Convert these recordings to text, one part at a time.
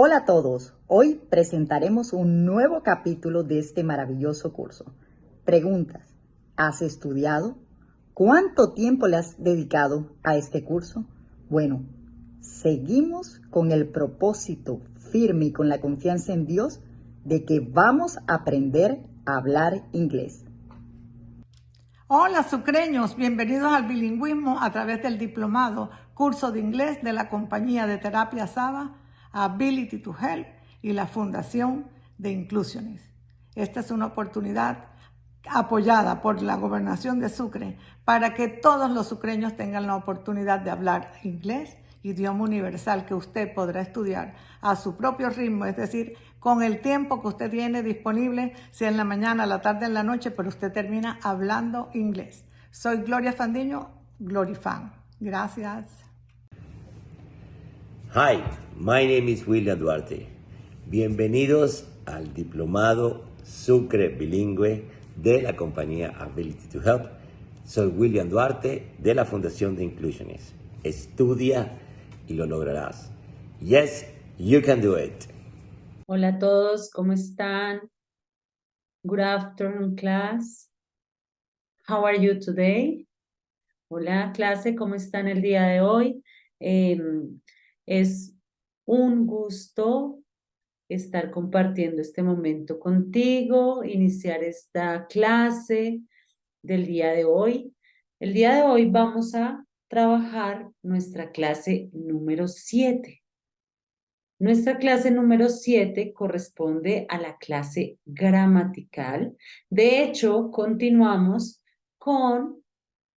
Hola a todos, hoy presentaremos un nuevo capítulo de este maravilloso curso. Preguntas, ¿has estudiado? ¿Cuánto tiempo le has dedicado a este curso? Bueno, seguimos con el propósito firme y con la confianza en Dios de que vamos a aprender a hablar inglés. Hola sucreños, bienvenidos al bilingüismo a través del diplomado Curso de Inglés de la compañía de terapia Saba, Ability to Help y la Fundación de Inclusiones. Esta es una oportunidad apoyada por la Gobernación de Sucre para que todos los sucreños tengan la oportunidad de hablar inglés, idioma universal que usted podrá estudiar a su propio ritmo, es decir, con el tiempo que usted tiene disponible, sea en la mañana, la tarde, en la noche, pero usted termina hablando inglés. Soy Gloria Fandiño, Glorifan. Gracias. Hi, my name is William Duarte. Bienvenidos al diplomado Sucre Bilingüe de la compañía Ability to Help. Soy William Duarte de la Fundación de Inclusiones. Estudia y lo lograrás. Yes, you can do it. Hola a todos, ¿cómo están? Good afternoon, class. How are you today? Hola, clase, ¿cómo están el día de hoy? Es un gusto estar compartiendo este momento contigo, iniciar esta clase del día de hoy. El día de hoy vamos a trabajar nuestra clase número 7. Nuestra clase número 7 corresponde a la clase gramatical. De hecho, continuamos con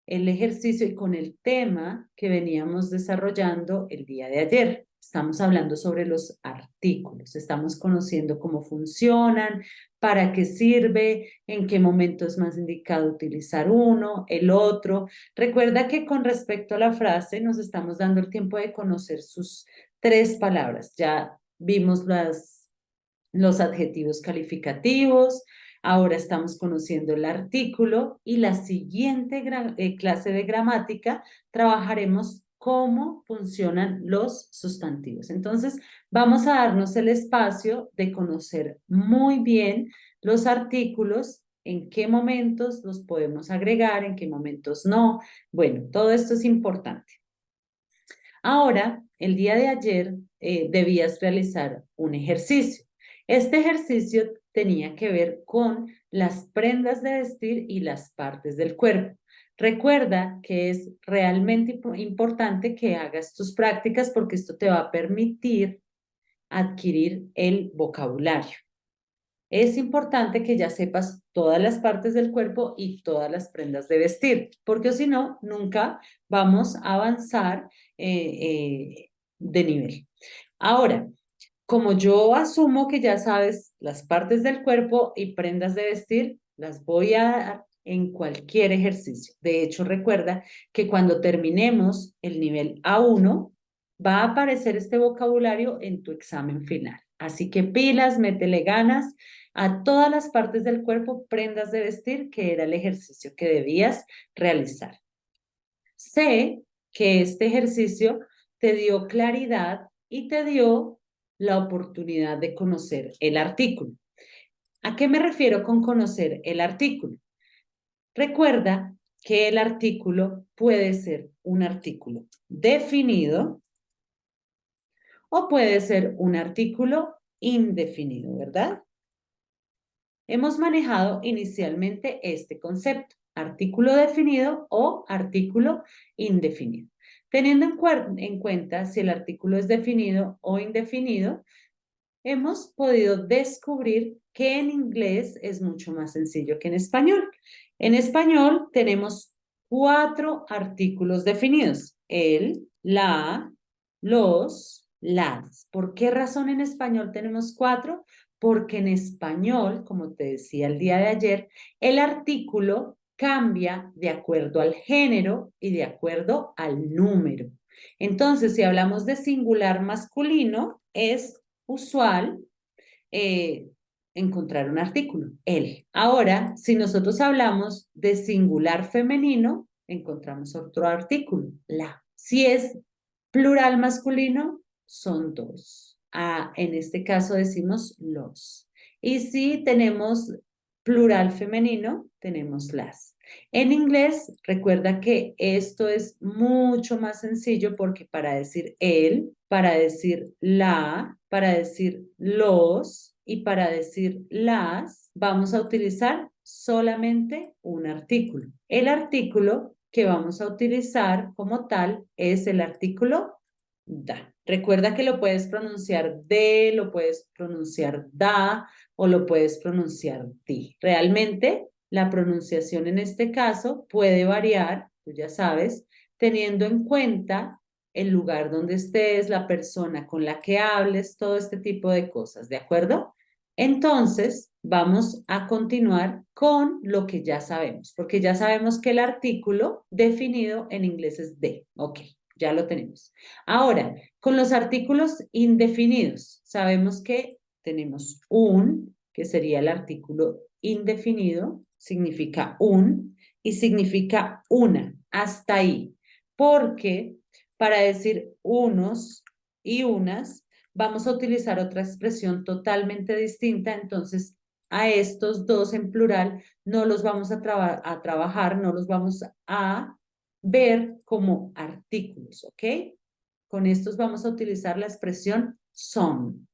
el ejercicio y con el tema que veníamos desarrollando el día de ayer. Estamos hablando sobre los artículos, estamos conociendo cómo funcionan, para qué sirve, en qué momento es más indicado utilizar uno, el otro. Recuerda que con respecto a la frase nos estamos dando el tiempo de conocer sus 3 palabras. Ya vimos los adjetivos calificativos, ahora estamos conociendo el artículo y la siguiente clase de gramática trabajaremos cómo funcionan los sustantivos. Entonces, vamos a darnos el espacio de conocer muy bien los artículos, en qué momentos los podemos agregar, en qué momentos no. Bueno, todo esto es importante. Ahora, el día de ayer debías realizar un ejercicio. Este ejercicio tenía que ver con las prendas de vestir y las partes del cuerpo. Recuerda que es realmente importante que hagas tus prácticas porque esto te va a permitir adquirir el vocabulario. Es importante que ya sepas todas las partes del cuerpo y todas las prendas de vestir, porque si no, nunca vamos a avanzar de nivel. Ahora, como yo asumo que ya sabes las partes del cuerpo y prendas de vestir, las voy a dar en cualquier ejercicio. De hecho, recuerda que cuando terminemos el nivel A1, va a aparecer este vocabulario en tu examen final. Así que pilas, métele ganas a todas las partes del cuerpo, prendas de vestir, que era el ejercicio que debías realizar. Sé que este ejercicio te dio claridad y te dio la oportunidad de conocer el artículo. ¿A qué me refiero con conocer el artículo? Recuerda que el artículo puede ser un artículo definido o puede ser un artículo indefinido, ¿verdad? Hemos manejado inicialmente este concepto, artículo definido o artículo indefinido. Teniendo en cuenta si el artículo es definido o indefinido, hemos podido descubrir que en inglés es mucho más sencillo que en español. En español tenemos 4 artículos definidos: el, la, los, las. ¿Por qué razón en español tenemos 4? Porque en español, como te decía el día de ayer, el artículo cambia de acuerdo al género y de acuerdo al número. Entonces, si hablamos de singular masculino, es usual encontrar un artículo, el. Ahora, si nosotros hablamos de singular femenino, encontramos otro artículo, la. Si es plural masculino, son 2. En este caso decimos los. Y si tenemos plural femenino, tenemos las. En inglés, recuerda que esto es mucho más sencillo porque para decir él, para decir la, para decir los y para decir las, vamos a utilizar solamente un artículo. El artículo que vamos a utilizar como tal es el artículo da. Recuerda que lo puedes pronunciar de, lo puedes pronunciar da o lo puedes pronunciar di. Realmente la pronunciación en este caso puede variar, tú ya sabes, teniendo en cuenta el lugar donde estés, la persona con la que hables, todo este tipo de cosas, ¿de acuerdo? Entonces, vamos a continuar con lo que ya sabemos, porque ya sabemos que el artículo definido en inglés es de. Ok, ya lo tenemos. Ahora, con los artículos indefinidos, sabemos que tenemos un, que sería el artículo indefinido, significa un y significa una, hasta ahí. Porque para decir unos y unas, vamos a utilizar otra expresión totalmente distinta, entonces a estos dos en plural no los vamos a trabajar, no los vamos a ver como artículos, ¿ok? Con estos vamos a utilizar la expresión son.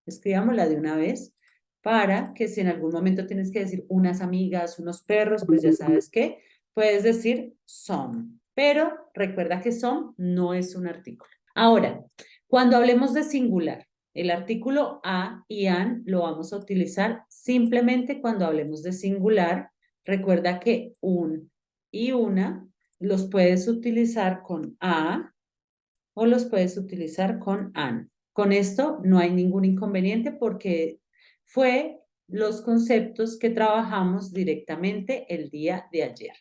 Escribámosla de una vez para que si en algún momento tienes que decir unas amigas, unos perros, pues ya sabes que puedes decir son. Pero recuerda que son no es un artículo. Ahora, cuando hablemos de singular, el artículo a y an lo vamos a utilizar simplemente cuando hablemos de singular. Recuerda que un y una los puedes utilizar con a o los puedes utilizar con an. Con esto no hay ningún inconveniente porque fue los conceptos que trabajamos directamente el día de ayer.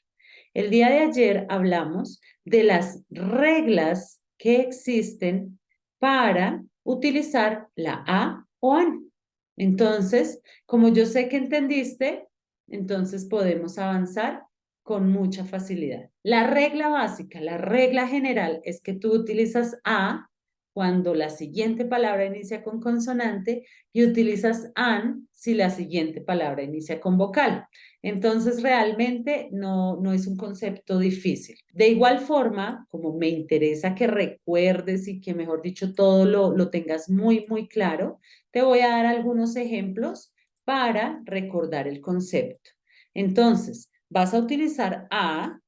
El día de ayer hablamos de las reglas que existen para utilizar la a o an. Entonces, como yo sé que entendiste, entonces podemos avanzar con mucha facilidad. La regla básica, la regla general es que tú utilizas a cuando la siguiente palabra inicia con consonante y utilizas an si la siguiente palabra inicia con vocal. Entonces realmente no es un concepto difícil. De igual forma, como me interesa que recuerdes y que mejor dicho todo lo tengas muy claro, te voy a dar algunos ejemplos para recordar el concepto. Entonces, vas a utilizar a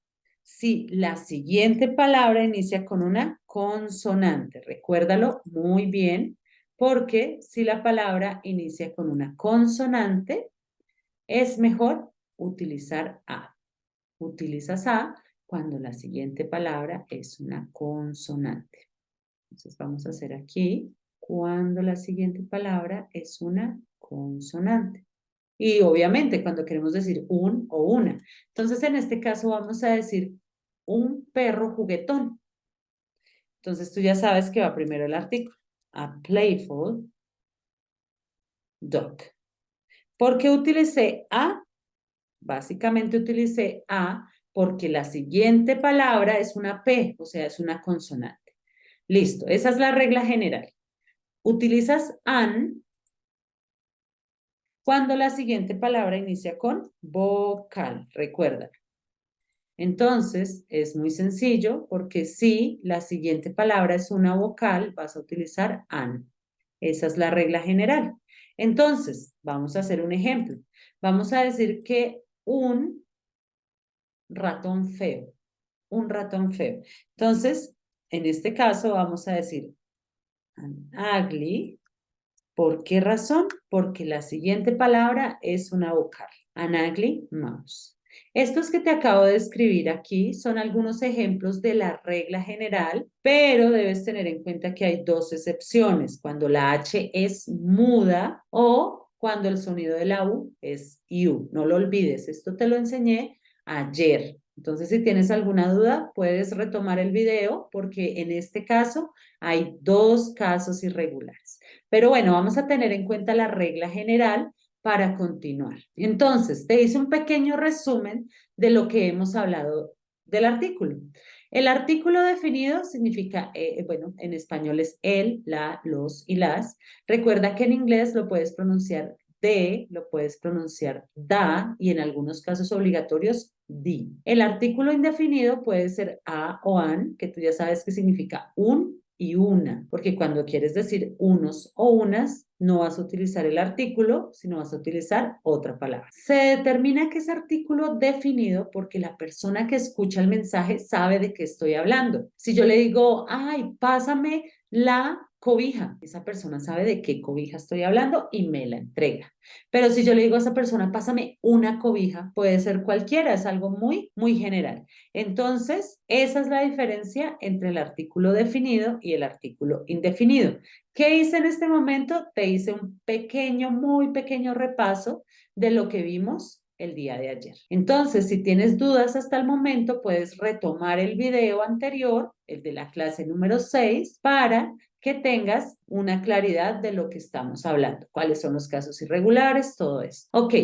si la siguiente palabra inicia con una consonante. Recuérdalo muy bien, porque si la palabra inicia con una consonante, es mejor utilizar a. Utilizas a cuando la siguiente palabra es una consonante. Entonces vamos a hacer aquí cuando la siguiente palabra es una consonante. Y obviamente cuando queremos decir un o una. Entonces en este caso vamos a decir un perro juguetón. Entonces tú ya sabes que va primero el artículo. A playful dog. ¿Por qué utilicé a? Básicamente utilicé a porque la siguiente palabra es una P, o sea, es una consonante. Listo, esa es la regla general. Utilizas an cuando la siguiente palabra inicia con vocal, recuerda. Entonces, es muy sencillo porque si la siguiente palabra es una vocal, vas a utilizar an. Esa es la regla general. Entonces, vamos a hacer un ejemplo. Vamos a decir que un ratón feo. Un ratón feo. Entonces, en este caso vamos a decir an ugly. ¿Por qué razón? Porque la siguiente palabra es una vocal. An ugly mouse. Estos que te acabo de escribir aquí son algunos ejemplos de la regla general, pero debes tener en cuenta que hay dos excepciones, cuando la H es muda o cuando el sonido de la U es U. No lo olvides, esto te lo enseñé ayer. Entonces, si tienes alguna duda, puedes retomar el video porque en este caso hay dos casos irregulares. Pero bueno, vamos a tener en cuenta la regla general para continuar. Entonces, te hice un pequeño resumen de lo que hemos hablado del artículo. El artículo definido significa, bueno, en español es el, la, los y las. Recuerda que en inglés lo puedes pronunciar de, lo puedes pronunciar da y en algunos casos obligatorios di. El artículo indefinido puede ser a o an, que tú ya sabes que significa un y una, porque cuando quieres decir unos o unas, no vas a utilizar el artículo, sino vas a utilizar otra palabra. Se determina que es artículo definido porque la persona que escucha el mensaje sabe de qué estoy hablando. Si yo le digo, ay, pásame la cobija, esa persona sabe de qué cobija estoy hablando y me la entrega. Pero si yo le digo a esa persona, pásame una cobija, puede ser cualquiera, es algo muy, muy general. Entonces, esa es la diferencia entre el artículo definido y el artículo indefinido. ¿Qué hice en este momento? Te hice un pequeño, muy pequeño repaso de lo que vimos el día de ayer. Entonces, si tienes dudas hasta el momento, puedes retomar el video anterior, el de la clase número 6, para que tengas una claridad de lo que estamos hablando, cuáles son los casos irregulares, todo esto. Ok,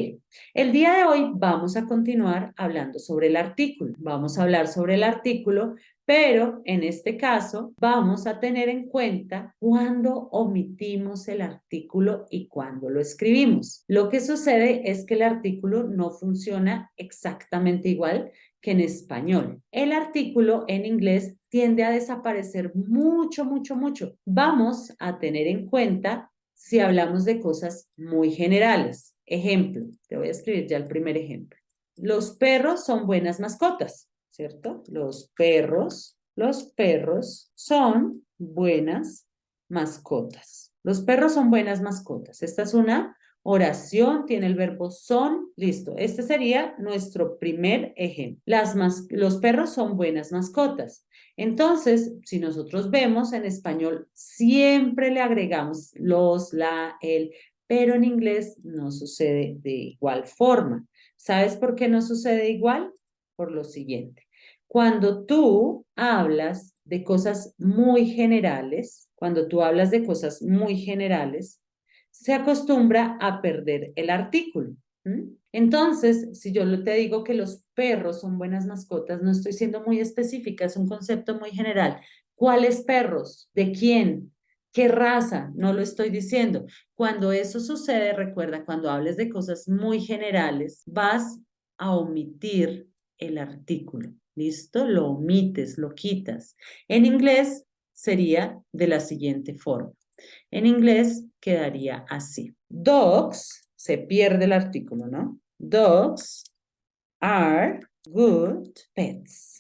el día de hoy vamos a continuar hablando sobre el artículo. Vamos a hablar sobre el artículo, pero en este caso vamos a tener en cuenta cuándo omitimos el artículo y cuándo lo escribimos. Lo que sucede es que el artículo no funciona exactamente igual que en español. El artículo en inglés tiende a desaparecer mucho, mucho, mucho. Vamos a tener en cuenta si hablamos de cosas muy generales. Ejemplo, te voy a escribir ya el primer ejemplo. Los perros son buenas mascotas, ¿cierto? Los perros son buenas mascotas. Los perros son buenas mascotas. Esta es una oración, tiene el verbo son, listo. Este sería nuestro primer ejemplo. Los perros son buenas mascotas. Entonces, si nosotros vemos en español, siempre le agregamos los, la, el, pero en inglés no sucede de igual forma. ¿Sabes por qué no sucede igual? Por lo siguiente. Cuando tú hablas de cosas muy generales, se acostumbra a perder el artículo. Entonces, si yo te digo que los perros son buenas mascotas, no estoy siendo muy específica, es un concepto muy general. ¿Cuáles perros? ¿De quién? ¿Qué raza? No lo estoy diciendo. Cuando eso sucede, recuerda, cuando hables de cosas muy generales, vas a omitir el artículo. ¿Listo? Lo omites, lo quitas. En inglés sería de la siguiente forma. En inglés quedaría así. Dogs, se pierde el artículo, ¿no? Dogs are good pets.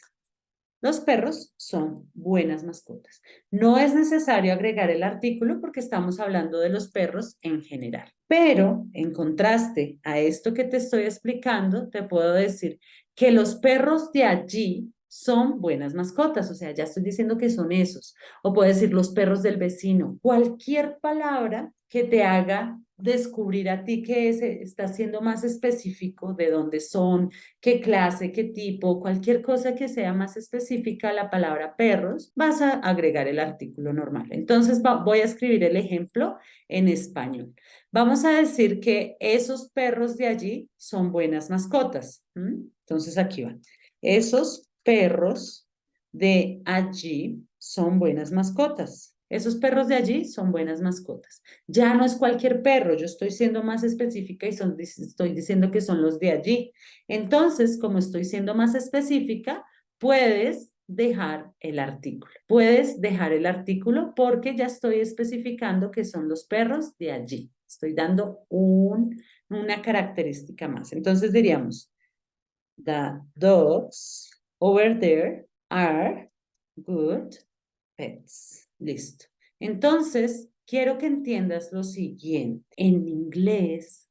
Los perros son buenas mascotas. No es necesario agregar el artículo porque estamos hablando de los perros en general. Pero, en contraste a esto que te estoy explicando, te puedo decir que los perros de allí son buenas mascotas, o sea, ya estoy diciendo que son esos. O puedo decir los perros del vecino. Cualquier palabra que te haga descubrir a ti que está siendo más específico de dónde son, qué clase, qué tipo, cualquier cosa que sea más específica a la palabra perros, vas a agregar el artículo normal. Entonces voy a escribir el ejemplo en español. Vamos a decir que esos perros de allí son buenas mascotas. Entonces aquí van. Esos perros de allí son buenas mascotas. Esos perros de allí son buenas mascotas. Ya no es cualquier perro, yo estoy siendo más específica y estoy diciendo que son los de allí. Entonces, como estoy siendo más específica, puedes dejar el artículo. Puedes dejar el artículo porque ya estoy especificando que son los perros de allí. Estoy dando una característica más. Entonces diríamos, the dogs over there are good pets. Listo. Entonces, quiero que entiendas lo siguiente. En inglés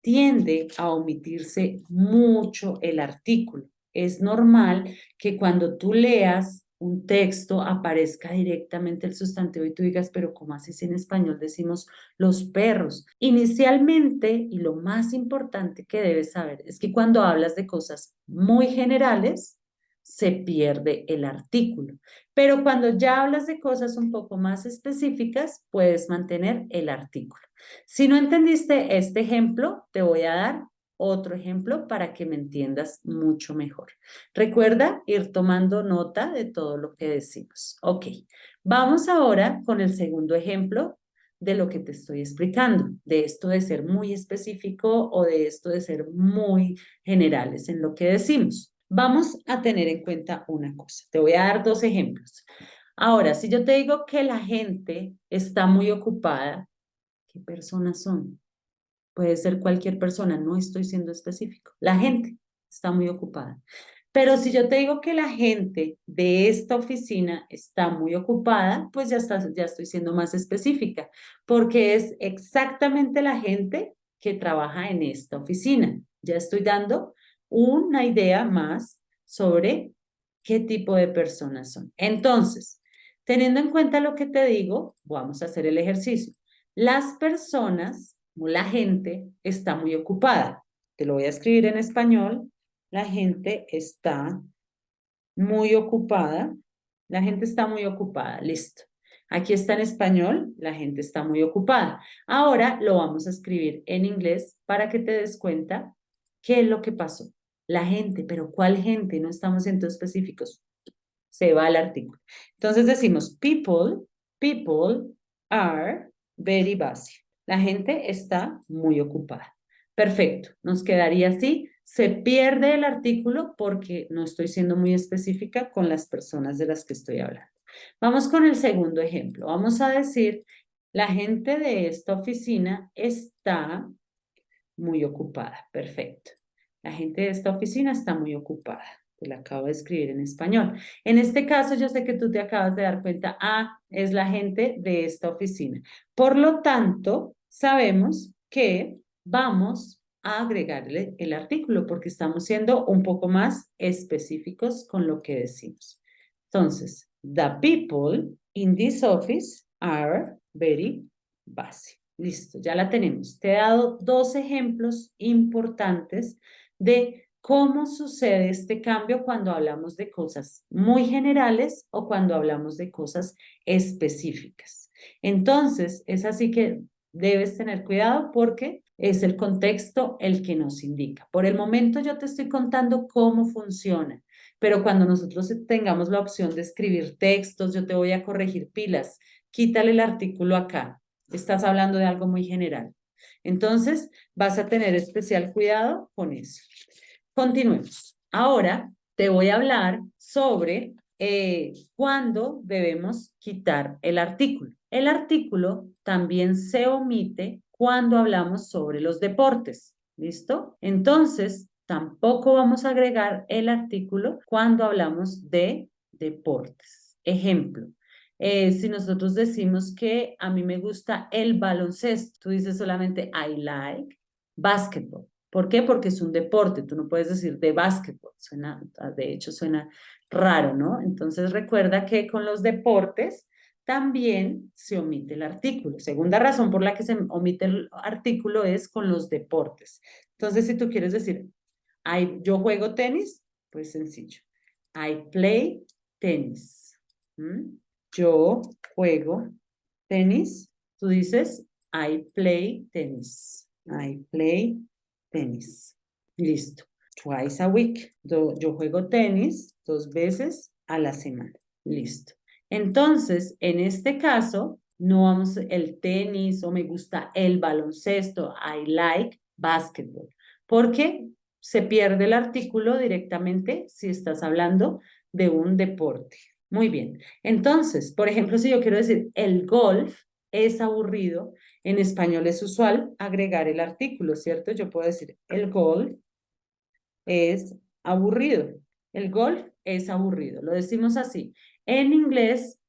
tiende a omitirse mucho el artículo. Es normal que cuando tú leas un texto aparezca directamente el sustantivo y tú digas, pero ¿cómo así si en español decimos los perros? Inicialmente, y lo más importante que debes saber, es que cuando hablas de cosas muy generales, se pierde el artículo. Pero cuando ya hablas de cosas un poco más específicas, puedes mantener el artículo. Si no entendiste este ejemplo, te voy a dar otro ejemplo para que me entiendas mucho mejor. Recuerda ir tomando nota de todo lo que decimos. Ok, vamos ahora con el segundo ejemplo de lo que te estoy explicando, de esto de ser muy específico o de esto de ser muy generales en lo que decimos. Vamos a tener en cuenta una cosa. Te voy a dar dos ejemplos. Ahora, si yo te digo que la gente está muy ocupada, ¿qué personas son? Puede ser cualquier persona, no estoy siendo específico. La gente está muy ocupada. Pero si yo te digo que la gente de esta oficina está muy ocupada, pues ya estoy siendo más específica, porque es exactamente la gente que trabaja en esta oficina. Ya estoy dando una idea más sobre qué tipo de personas son. Entonces, teniendo en cuenta lo que te digo, vamos a hacer el ejercicio. Las personas o la gente está muy ocupada. Te lo voy a escribir en español. La gente está muy ocupada. La gente está muy ocupada. Listo. Aquí está en español. La gente está muy ocupada. Ahora lo vamos a escribir en inglés para que te des cuenta qué es lo que pasó. La gente, pero ¿cuál gente? No estamos siendo específicos. Se va el artículo. Entonces decimos people are very busy. La gente está muy ocupada. Perfecto, nos quedaría así. Se pierde el artículo porque no estoy siendo muy específica con las personas de las que estoy hablando. Vamos con el segundo ejemplo. Vamos a decir, la gente de esta oficina está muy ocupada. Perfecto. La gente de esta oficina está muy ocupada. Te la acabo de escribir en español. En este caso, yo sé que tú te acabas de dar cuenta, es la gente de esta oficina. Por lo tanto, sabemos que vamos a agregarle el artículo porque estamos siendo un poco más específicos con lo que decimos. Entonces, the people in this office are very busy. Listo, ya la tenemos. Te he dado dos ejemplos importantes de cómo sucede este cambio cuando hablamos de cosas muy generales o cuando hablamos de cosas específicas. Entonces, es así que debes tener cuidado porque es el contexto el que nos indica. Por el momento yo te estoy contando cómo funciona, pero cuando nosotros tengamos la opción de escribir textos, yo te voy a corregir pilas. Quítale el artículo acá. Estás hablando de algo muy general. Entonces, vas a tener especial cuidado con eso. Continuemos. Ahora te voy a hablar sobre cuándo debemos quitar el artículo. El artículo también se omite cuando hablamos sobre los deportes. ¿Listo? Entonces, tampoco vamos a agregar el artículo cuando hablamos de deportes. Ejemplo, si nosotros decimos que a mí me gusta el baloncesto, tú dices solamente I like basketball. ¿Por qué? Porque es un deporte, tú no puedes decir de básquetbol, de hecho suena raro, ¿no? Entonces recuerda que con los deportes también se omite el artículo. Segunda razón por la que se omite el artículo es con los deportes. Entonces, si tú quieres decir, yo juego tenis, pues sencillo. I play tennis. Yo juego tenis. Tú dices, I play tennis. I play tenis. Listo. Twice a week. Yo juego tenis 2 veces a la semana. Listo. Entonces, en este caso, no vamos el tenis o me gusta el baloncesto. I like basketball. Porque se pierde el artículo directamente si estás hablando de un deporte. Muy bien. Entonces, por ejemplo, si yo quiero decir el golf es aburrido, en español es usual agregar el artículo, ¿cierto? Yo puedo decir el golf es aburrido. El golf es aburrido. Lo decimos así. En inglés,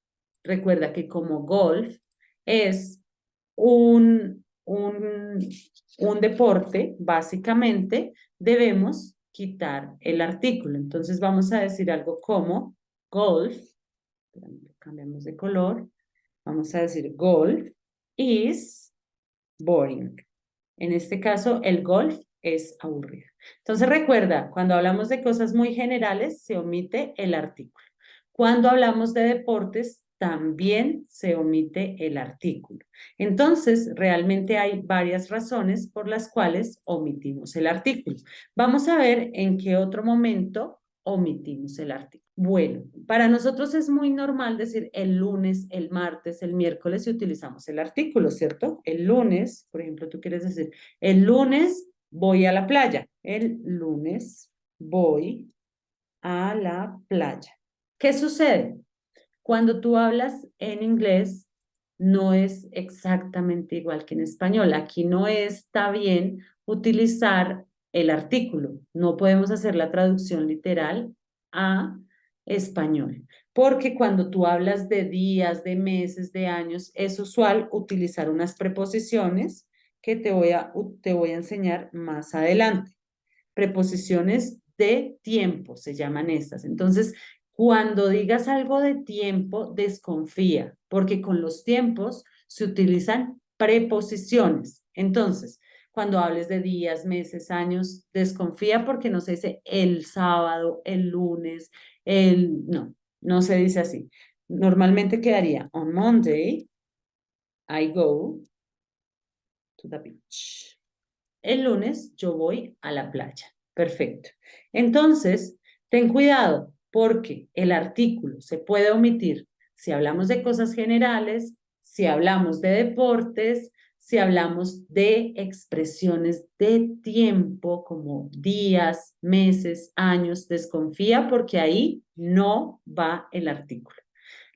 recuerda que como golf es un deporte, básicamente, debemos quitar el artículo. Entonces vamos a decir algo como golf, cambiamos de color, vamos a decir golf is boring. En este caso, el golf es aburrido. Entonces recuerda, cuando hablamos de cosas muy generales, se omite el artículo. Cuando hablamos de deportes, también se omite el artículo. Entonces, realmente hay varias razones por las cuales omitimos el artículo. Vamos a ver en qué otro momento omitimos el artículo. Bueno, para nosotros es muy normal decir el lunes, el martes, el miércoles y utilizamos el artículo, ¿cierto? El lunes, por ejemplo, tú quieres decir, el lunes voy a la playa. El lunes voy a la playa. ¿Qué sucede? Cuando tú hablas en inglés, no es exactamente igual que en español. Aquí no está bien utilizar el artículo. No podemos hacer la traducción literal a español. Porque cuando tú hablas de días, de meses, de años, es usual utilizar unas preposiciones que te voy a enseñar más adelante. Preposiciones de tiempo se llaman estas. Entonces, cuando digas algo de tiempo, desconfía, porque con los tiempos se utilizan preposiciones. Entonces, cuando hables de días, meses, años, desconfía porque no se dice el sábado, el lunes, no se dice así. Normalmente quedaría on Monday, I go to the beach. El lunes yo voy a la playa. Perfecto. Entonces, ten cuidado porque el artículo se puede omitir si hablamos de cosas generales, si hablamos de deportes, si hablamos de expresiones de tiempo como días, meses, años. Desconfía porque ahí no va el artículo.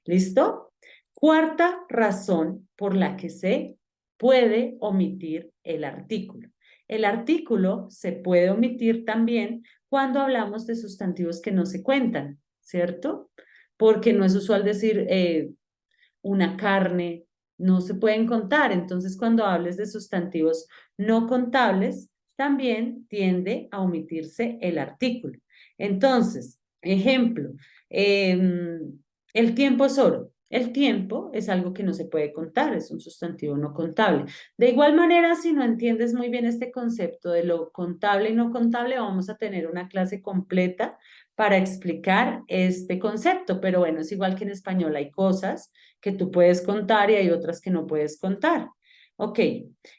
¿Listo? Cuarta razón por la que se puede omitir el artículo. El artículo se puede omitir también cuando hablamos de sustantivos que no se cuentan, ¿cierto? Porque no es usual decir una carne, no se pueden contar. Entonces, cuando hables de sustantivos no contables, también tiende a omitirse el artículo. Entonces, ejemplo, el tiempo es oro. El tiempo es algo que no se puede contar, es un sustantivo no contable. De igual manera, si no entiendes muy bien este concepto de lo contable y no contable, vamos a tener una clase completa para explicar este concepto, pero bueno, es igual que en español, hay cosas que tú puedes contar y hay otras que no puedes contar. Ok,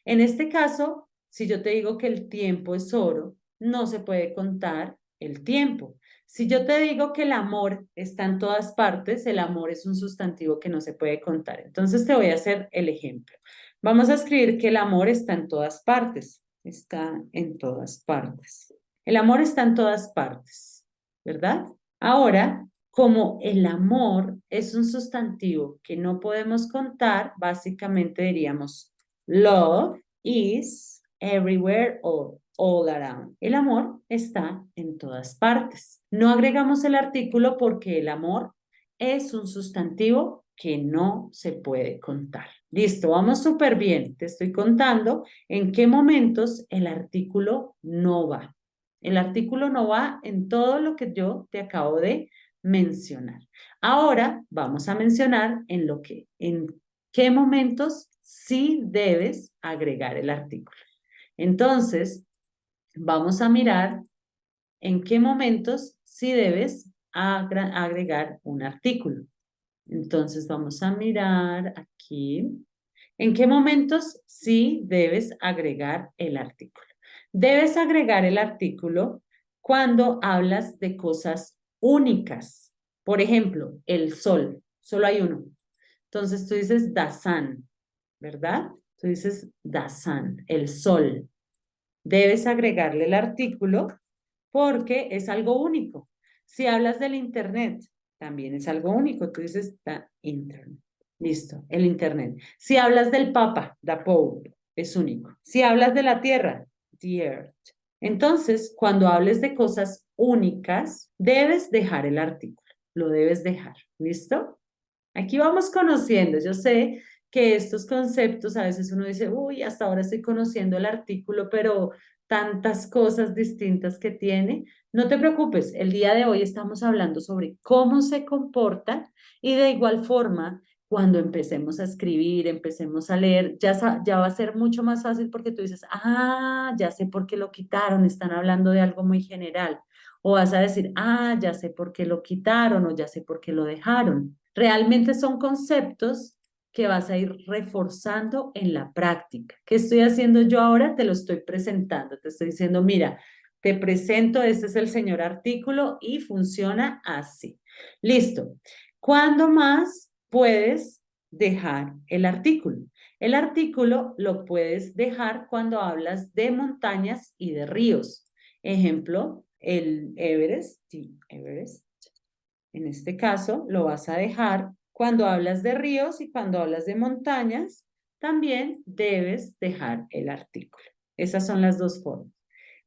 en este caso, si yo te digo que el tiempo es oro, no se puede contar el tiempo. Si yo te digo que el amor está en todas partes, el amor es un sustantivo que no se puede contar. Entonces te voy a hacer el ejemplo. Vamos a escribir que el amor está en todas partes. Está en todas partes. El amor está en todas partes, ¿verdad? Ahora, como el amor es un sustantivo que no podemos contar, básicamente diríamos love is everywhere or all around. El amor está en todas partes. No agregamos el artículo porque el amor es un sustantivo que no se puede contar. Listo, vamos súper bien. Te estoy contando en qué momentos el artículo no va. El artículo no va en todo lo que yo te acabo de mencionar. Ahora vamos a mencionar en qué momentos sí debes agregar el artículo. Entonces, vamos a mirar en qué momentos sí debes agregar un artículo. Entonces, vamos a mirar aquí. ¿En qué momentos sí debes agregar el artículo? Debes agregar el artículo cuando hablas de cosas únicas. Por ejemplo, el sol, solo hay uno. Entonces tú dices the sun, ¿verdad? Tú dices the sun, el sol. Debes agregarle el artículo porque es algo único. Si hablas del internet, también es algo único. Tú dices the internet. Listo, el internet. Si hablas del Papa, the Pope, es único. Si hablas de la Tierra, the earth. Entonces, cuando hables de cosas únicas, debes dejar el artículo. Lo debes dejar. ¿Listo? Aquí vamos conociendo. Yo sé que estos conceptos a veces uno dice, uy, hasta ahora estoy conociendo el artículo, pero tantas cosas distintas que tiene. No te preocupes, el día de hoy estamos hablando sobre cómo se comporta y de igual forma, cuando empecemos a escribir, empecemos a leer, ya va a ser mucho más fácil porque tú dices, ah, ya sé por qué lo quitaron, están hablando de algo muy general. O vas a decir, ah, ya sé por qué lo quitaron o ya sé por qué lo dejaron. Realmente son conceptos que vas a ir reforzando en la práctica. ¿Qué estoy haciendo yo ahora? Te lo estoy presentando, te estoy diciendo, mira, te presento, este es el señor artículo y funciona así. Listo. ¿Cuándo más puedes dejar el artículo? El artículo lo puedes dejar cuando hablas de montañas y de ríos. Ejemplo, el Everest, Everest. En este caso, lo vas a dejar cuando hablas de ríos y cuando hablas de montañas, también debes dejar el artículo. Esas son las dos formas.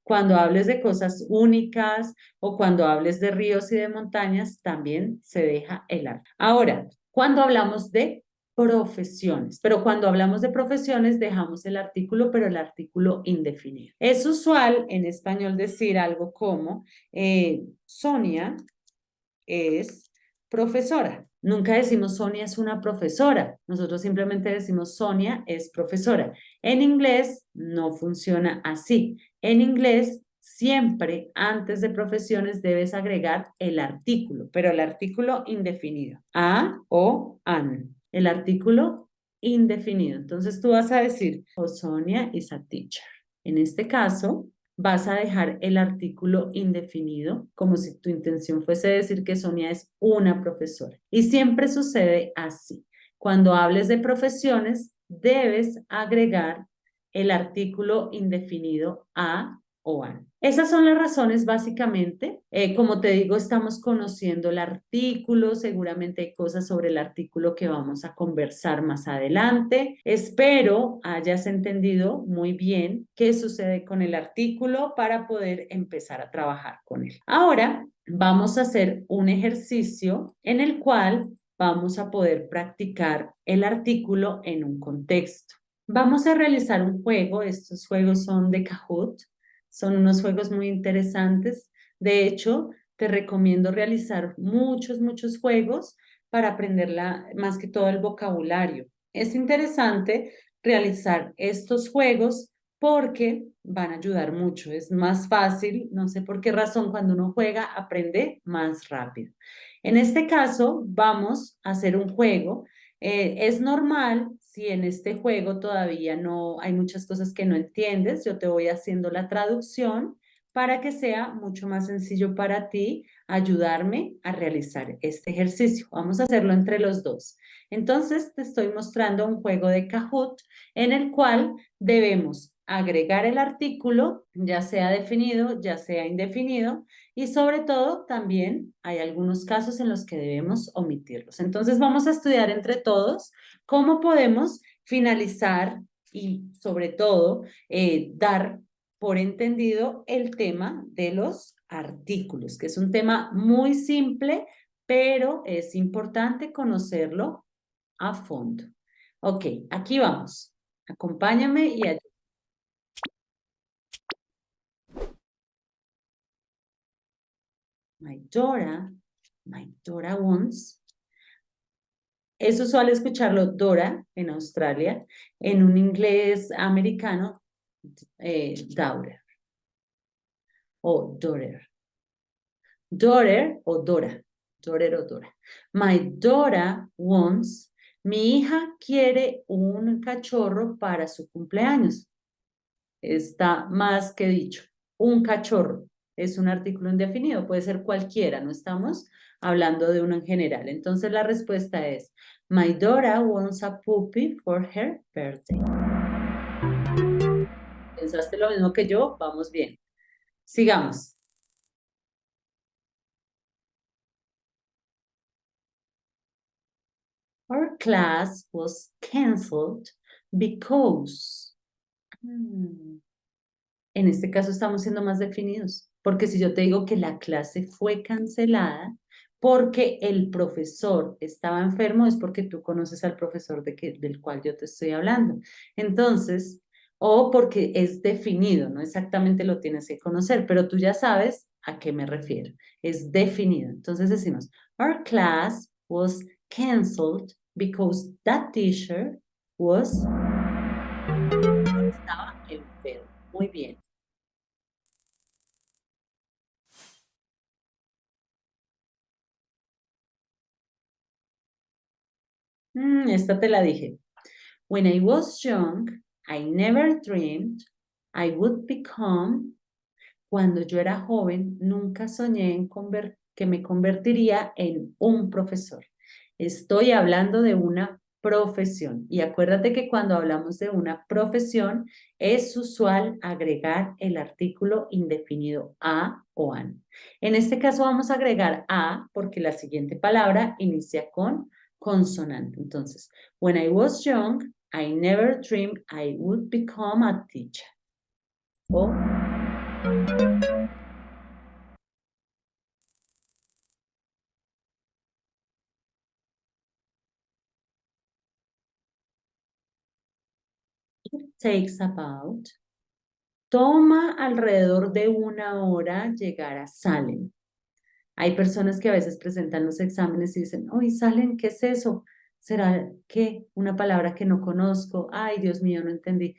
Cuando hables de cosas únicas o cuando hables de ríos y de montañas, también se deja el artículo. Ahora, cuando hablamos de profesiones, pero cuando hablamos de profesiones dejamos el artículo, pero el artículo indefinido. Es usual en español decir algo como Sonia es profesora. Nunca decimos Sonia es una profesora. Nosotros simplemente decimos Sonia es profesora. En inglés no funciona así. En inglés siempre antes de profesiones debes agregar el artículo, pero el artículo indefinido. A o an. El artículo indefinido. Entonces tú vas a decir, oh, Sonia is a teacher. En este caso, vas a dejar el artículo indefinido como si tu intención fuese decir que Sonia es una profesora. Y siempre sucede así. Cuando hables de profesiones, debes agregar el artículo indefinido a o an. Esas son las razones básicamente. Como te digo, estamos conociendo el artículo, seguramente hay cosas sobre el artículo que vamos a conversar más adelante. Espero hayas entendido muy bien qué sucede con el artículo para poder empezar a trabajar con él. Ahora vamos a hacer un ejercicio en el cual vamos a poder practicar el artículo en un contexto. Vamos a realizar un juego, estos juegos son de Kahoot, son unos juegos muy interesantes. De hecho, te recomiendo realizar muchos juegos para aprender más que todo el vocabulario. Es interesante realizar estos juegos porque van a ayudar mucho. Es más fácil, no sé por qué razón, cuando uno juega, aprende más rápido. En este caso, vamos a hacer un juego. Es normal si en este juego todavía no hay muchas cosas que no entiendes, yo te voy haciendo la traducción para que sea mucho más sencillo para ti ayudarme a realizar este ejercicio. Vamos a hacerlo entre los dos. Entonces, te estoy mostrando un juego de Kahoot en el cual debemos agregar el artículo, ya sea definido, ya sea indefinido, y sobre todo también hay algunos casos en los que debemos omitirlos. Entonces, vamos a estudiar entre todos cómo podemos finalizar y sobre todo dar por entendido el tema de los artículos, que es un tema muy simple, pero es importante conocerlo a fondo. Ok, aquí vamos. Acompáñame y ayúdame. My Dora wants. Es usual escucharlo Dora en Australia, en un inglés americano, daughter o daughter. Daughter o Dora. Daughter o Dora. My daughter wants. Mi hija quiere un cachorro para su cumpleaños. Está más que dicho. Un cachorro es un artículo indefinido, puede ser cualquiera, no estamos hablando de uno en general. Entonces la respuesta es, my daughter wants a puppy for her birthday. ¿Pensaste lo mismo que yo? Vamos bien. Sigamos. Our class was canceled because. En este caso estamos siendo más definidos, porque si yo te digo que la clase fue cancelada porque el profesor estaba enfermo, es porque tú conoces al profesor del cual yo te estoy hablando. Entonces, o porque es definido, no exactamente lo tienes que conocer, pero tú ya sabes a qué me refiero. Es definido. Entonces decimos, our class was canceled because that teacher estaba enfermo. Muy bien. Esta te la dije. When I was young, I never dreamed I would become. Cuando yo era joven, nunca soñé en que me convertiría en un profesor. Estoy hablando de una profesión. Y acuérdate que cuando hablamos de una profesión, es usual agregar el artículo indefinido a o an. En este caso vamos a agregar a porque la siguiente palabra inicia con consonante. Entonces, when I was young, I never dreamed I would become a teacher. O takes about. Toma alrededor de 1 hora llegar a Salem. Hay personas que a veces presentan los exámenes y dicen, uy, Salem, ¿qué es eso? ¿Será que una palabra que no conozco? Ay, Dios mío, no entendí.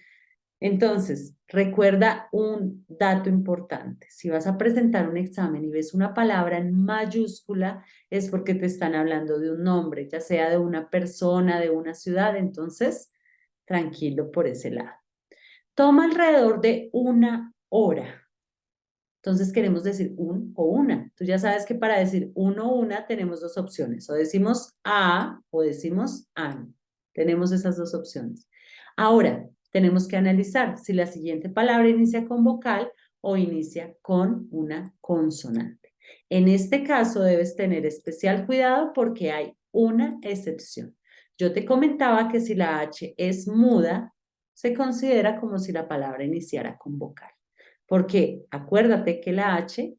Entonces, recuerda un dato importante. Si vas a presentar un examen y ves una palabra en mayúscula, es porque te están hablando de un nombre, ya sea de una persona, de una ciudad. Entonces, tranquilo por ese lado. Toma alrededor de 1 hora. Entonces queremos decir un o una. Tú ya sabes que para decir uno o una tenemos dos opciones. O decimos a o decimos an. Tenemos esas dos opciones. Ahora, tenemos que analizar si la siguiente palabra inicia con vocal o inicia con una consonante. En este caso debes tener especial cuidado porque hay una excepción. Yo te comentaba que si la H es muda, se considera como si la palabra iniciara con vocal. Porque acuérdate que la H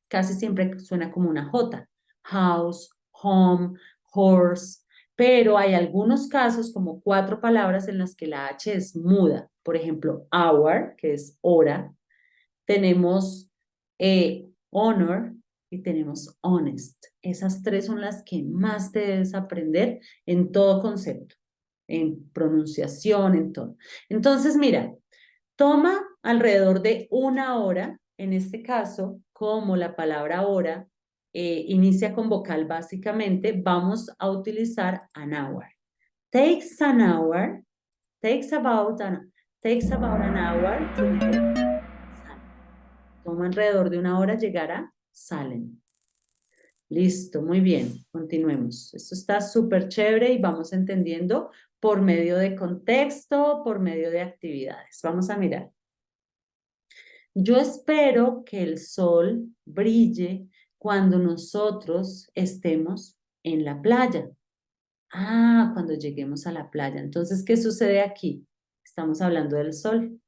casi siempre suena como una J. House, home, horse. Pero hay algunos casos, como 4 palabras en las que la H es muda. Por ejemplo, hour, que es hora. Tenemos honor y tenemos honest. Esas 3 son las que más te debes aprender en todo concepto, en pronunciación, en todo. Entonces, mira, toma alrededor de 1 hora. En este caso, como la palabra hora inicia con vocal básicamente, vamos a utilizar an hour. Takes an hour, takes about an hour to get Salem. Toma alrededor de 1 hora llegar a Salem. Listo, muy bien, continuemos. Esto está súper chévere y vamos entendiendo por medio de contexto, por medio de actividades. Vamos a mirar. Yo espero que el sol brille cuando nosotros estemos en la playa. Ah, cuando lleguemos a la playa. Entonces, ¿qué sucede aquí? Estamos hablando del sol.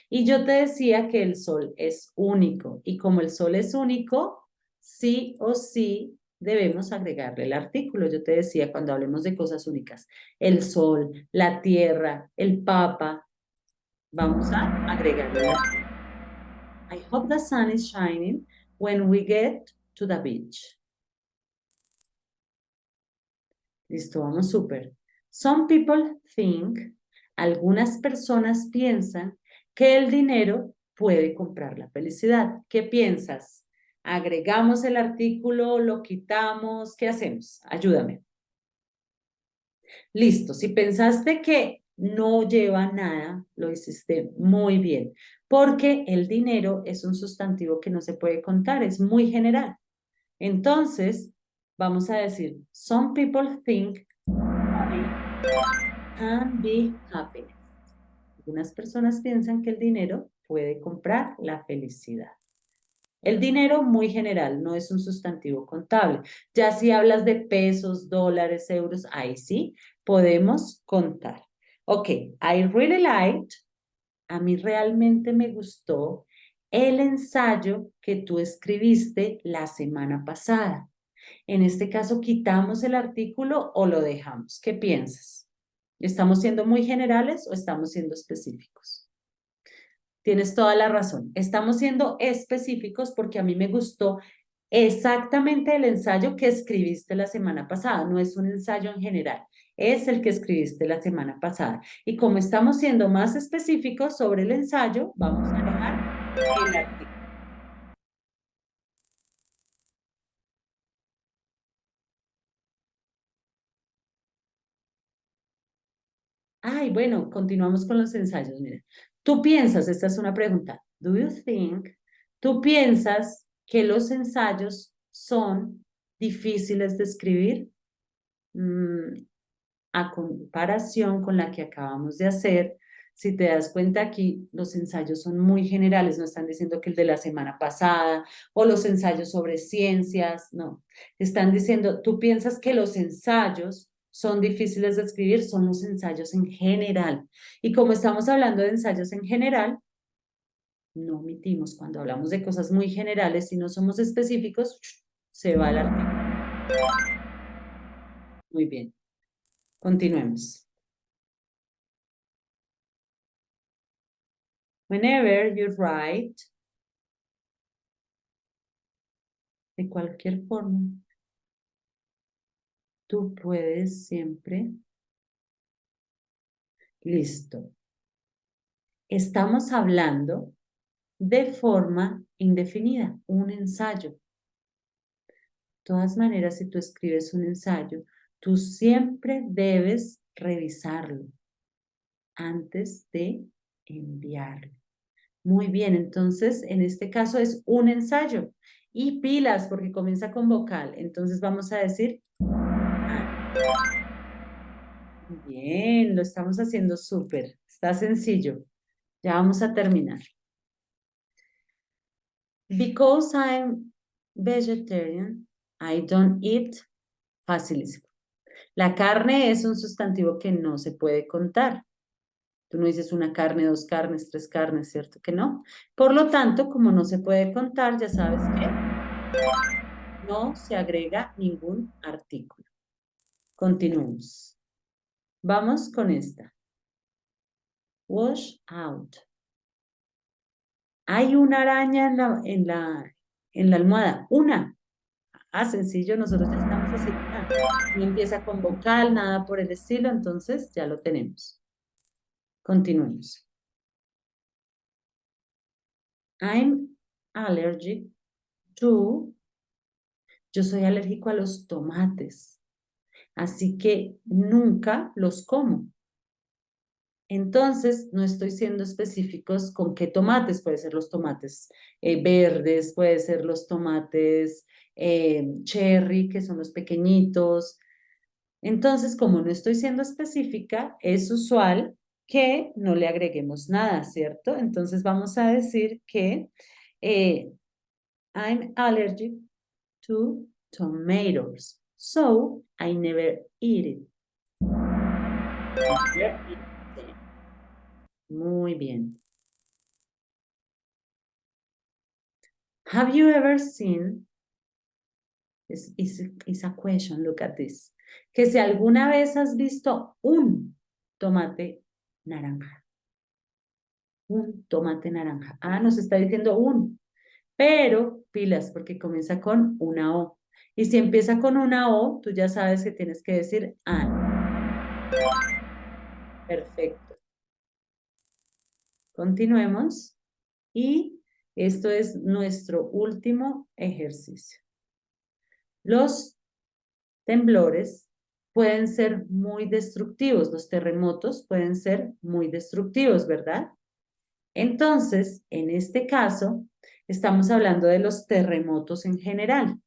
Y yo te decía que el sol es único. Y como el sol es único, sí o sí debemos agregarle el artículo. Yo te decía cuando hablemos de cosas únicas, el sol, la tierra, el papa, vamos a agregarle el artículo. I hope the sun is shining when we get to the beach. Listo, vamos súper. Some people think, algunas personas piensan que el dinero puede comprar la felicidad. ¿Qué piensas? ¿Agregamos el artículo? ¿Lo quitamos? ¿Qué hacemos? Ayúdame. Listo, si pensaste que no lleva nada, lo hiciste muy bien, porque el dinero es un sustantivo que no se puede contar, es muy general. Entonces, vamos a decir, some people think money can be happiness. Algunas personas piensan que el dinero puede comprar la felicidad. El dinero muy general, no es un sustantivo contable. Ya si hablas de pesos, dólares, euros, ahí sí podemos contar. Ok, I really liked, a mí realmente me gustó el ensayo que tú escribiste la semana pasada. En este caso, ¿quitamos el artículo o lo dejamos? ¿Qué piensas? ¿Estamos siendo muy generales o estamos siendo específicos? Tienes toda la razón. Estamos siendo específicos porque a mí me gustó exactamente el ensayo que escribiste la semana pasada. No es un ensayo en general, es el que escribiste la semana pasada. Y como estamos siendo más específicos sobre el ensayo, vamos a dejar el artículo. Ay, bueno, continuamos con los ensayos. Mira, tú piensas, esta es una pregunta. Do you think, tú piensas que los ensayos son difíciles de escribir? A comparación con la que acabamos de hacer, si te das cuenta aquí, los ensayos son muy generales, no están diciendo que el de la semana pasada o los ensayos sobre ciencias, no. Están diciendo, tú piensas que los ensayos son difíciles de escribir, son los ensayos en general. Y como estamos hablando de ensayos en general, no omitimos cuando hablamos de cosas muy generales, si no somos específicos, se va el artículo. Muy bien, continuemos. Whenever you write, de cualquier forma, tú puedes siempre. Listo. Estamos hablando de forma indefinida, un ensayo. De todas maneras, si tú escribes un ensayo, tú siempre debes revisarlo antes de enviarlo. Muy bien, entonces en este caso es un ensayo. Y pilas, porque comienza con vocal. Entonces vamos a decir... Bien, lo estamos haciendo súper. Está sencillo. Ya vamos a terminar. Because I'm vegetarian, I don't eat. Facilísimo. La carne es un sustantivo que no se puede contar. Tú no dices una carne, dos carnes, tres carnes, ¿cierto que no? Por lo tanto, como no se puede contar, ya sabes que no se agrega ningún artículo. Continuemos. Vamos con esta. Wash out. Hay una araña en la almohada. Una. Ah, sencillo, nosotros ya estamos haciendo nada. No empieza con vocal, nada por el estilo, entonces ya lo tenemos. Continuemos. I'm allergic to. Yo soy alérgico a los tomates, así que nunca los como. Entonces, no estoy siendo específicos con qué tomates. Puede ser los tomates verdes, puede ser los tomates cherry, que son los pequeñitos. Entonces, como no estoy siendo específica, es usual que no le agreguemos nada, ¿cierto? Entonces, vamos a decir que I'm allergic to tomatoes, so I never eat it. Muy bien. Have you ever seen, is a question, look at this, que si alguna vez has visto un tomate naranja, un tomate naranja. Ah, nos está diciendo un, pero pilas porque comienza con una O. Y si empieza con una O, tú ya sabes que tienes que decir an. Perfecto. Continuemos. Y esto es nuestro último ejercicio. Los temblores pueden ser muy destructivos, los terremotos pueden ser muy destructivos, ¿verdad? Entonces, en este caso, estamos hablando de los terremotos en general.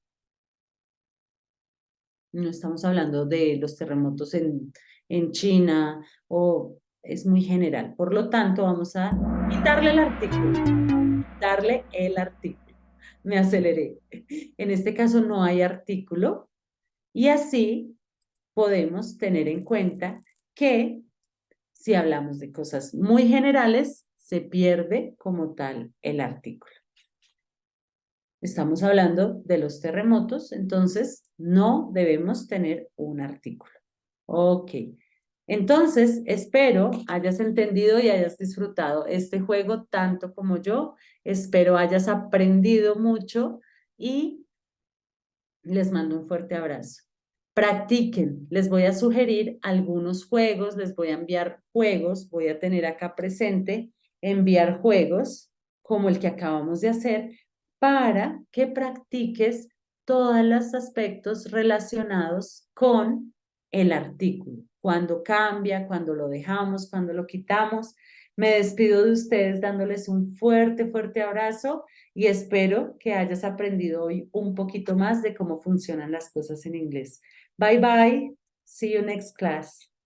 No estamos hablando de los terremotos en China o es muy general. Por lo tanto, vamos a quitarle el artículo. Darle el artículo. Me aceleré. En este caso no hay artículo y así podemos tener en cuenta que si hablamos de cosas muy generales, se pierde como tal el artículo. Estamos hablando de los terremotos, entonces no debemos tener un artículo. Ok. Entonces, espero hayas entendido y hayas disfrutado este juego tanto como yo. Espero hayas aprendido mucho y les mando un fuerte abrazo. Practiquen. Les voy a sugerir algunos juegos, les voy a enviar juegos, voy a tener acá presente, enviar juegos como el que acabamos de hacer para que practiques todos los aspectos relacionados con el artículo. cuándo cambia, cuándo lo dejamos, cuándo lo quitamos. Me despido de ustedes dándoles un fuerte, fuerte abrazo y espero que hayas aprendido hoy un poquito más de cómo funcionan las cosas en inglés. Bye bye. See you next class.